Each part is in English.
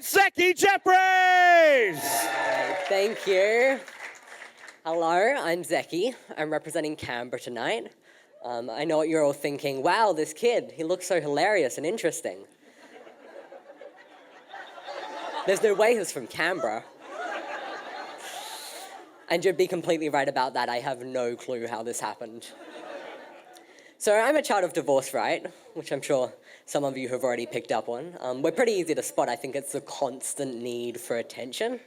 it's Zeki Jeffries! Thank you. Hello, I'm Zeki. I'm representing Canberra tonight. I know what you're all thinking. Wow, this kid, he looks so hilarious and interesting. There's no way he's from Canberra. And you'd be completely right about that. I have no clue how this happened. So I'm a child of divorce, right? Which I'm sure some of you have already picked up on. We're pretty easy to spot. I think it's the constant need for attention.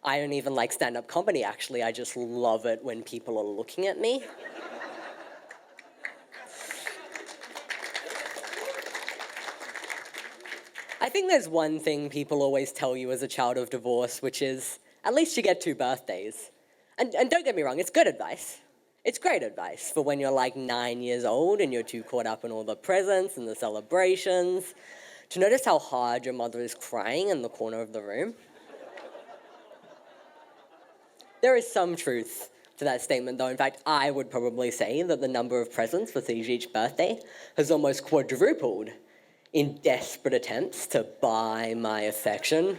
I don't even like stand-up comedy, actually. I just love it when people are looking at me. I think there's one thing people always tell you as a child of divorce, which is, at least you get 2 birthdays. And don't get me wrong, it's good advice. It's great advice for when you're like 9 years old and you're too caught up in all the presents and the celebrations to notice how hard your mother is crying in the corner of the room. There is some truth to that statement, though. In fact, I would probably say that the number of presents received each birthday has almost quadrupled in desperate attempts to buy my affection.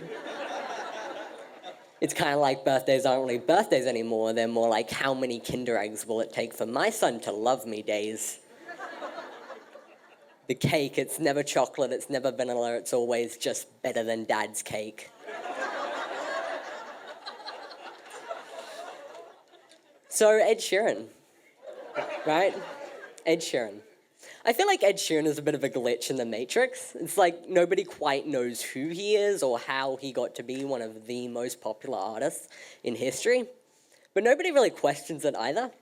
It's kind of like birthdays aren't really birthdays anymore. They're more like, how many Kinder Eggs will it take for my son to love me days? The cake, it's never chocolate, it's never vanilla, it's always just better than Dad's cake. So Ed Sheeran, right? Ed Sheeran. I feel like Ed Sheeran is a bit of a glitch in the Matrix. It's like nobody quite knows who he is or how he got to be one of the most popular artists in history. But nobody really questions it either.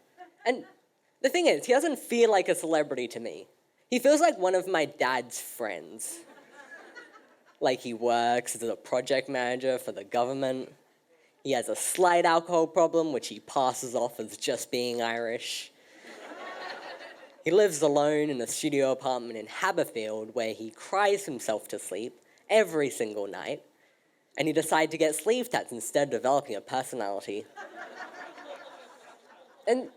And the thing is, he doesn't feel like a celebrity to me. He feels like one of my dad's friends. Like he works as a project manager for the government. He has a slight alcohol problem, which he passes off as just being Irish. He lives alone in a studio apartment in Haberfield where he cries himself to sleep every single night, and he decided to get sleeve tats instead of developing a personality. And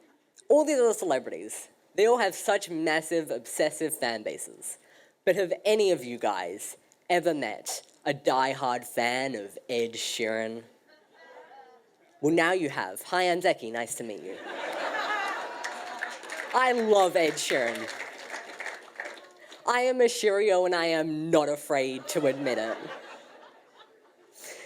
all these other celebrities, they all have such massive, obsessive fan bases. But have any of you guys ever met a die-hard fan of Ed Sheeran? Well, now you have. Hi, I'm Zeki. Nice to meet you. I love Ed Sheeran. I am a Sheerio and I am not afraid to admit it.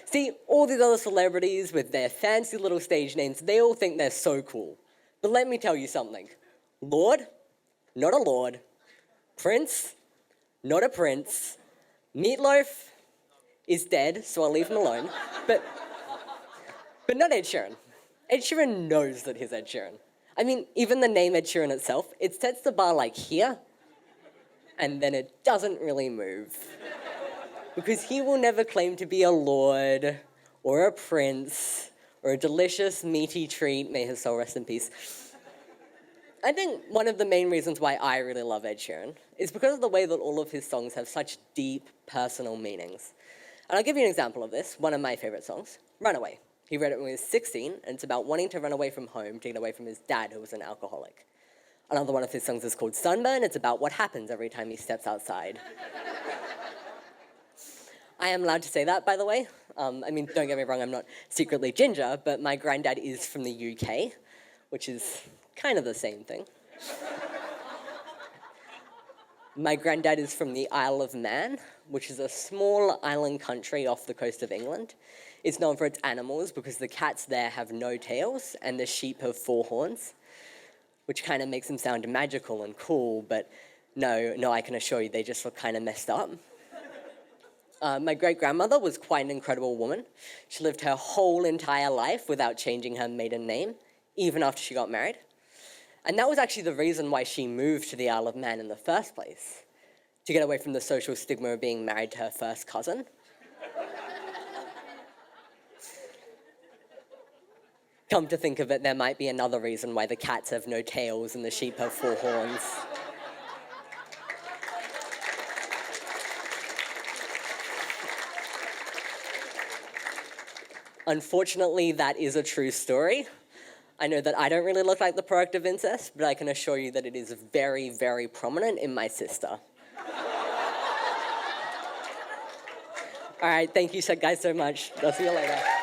See, all these other celebrities with their fancy little stage names, they all think they're so cool. But let me tell you something. Lord, not a lord. Prince, not a prince. Meatloaf is dead, so I'll leave him alone. But not Ed Sheeran. Ed Sheeran knows that he's Ed Sheeran. I mean, even the name Ed Sheeran itself, it sets the bar like here, and then it doesn't really move. Because he will never claim to be a lord, or a prince, or a delicious, meaty treat, may his soul rest in peace. I think one of the main reasons why I really love Ed Sheeran is because of the way that all of his songs have such deep, personal meanings. And I'll give you an example of this, one of my favorite songs, Runaway. He wrote it when he was 16, and it's about wanting to run away from home to get away from his dad, who was an alcoholic. Another one of his songs is called Sunburn. It's about what happens every time he steps outside. I am allowed to say that, by the way. I mean, don't get me wrong, I'm not secretly ginger, but my granddad is from the UK, which is kind of the same thing. My granddad is from the Isle of Man, which is a small island country off the coast of England. It's known for its animals because the cats there have no tails and the sheep have 4 horns, which kind of makes them sound magical and cool, but no, I can assure you they just look kind of messed up. My great-grandmother was quite an incredible woman. She lived her whole entire life without changing her maiden name, even after she got married. And that was actually the reason why she moved to the Isle of Man in the first place, to get away from the social stigma of being married to her first cousin. Come to think of it, there might be another reason why the cats have no tails and the sheep have 4 horns. Unfortunately, that is a true story. I know that I don't really look like the product of incest, but I can assure you that it is very, very prominent in my sister. All right, thank you guys so much. I'll see you later.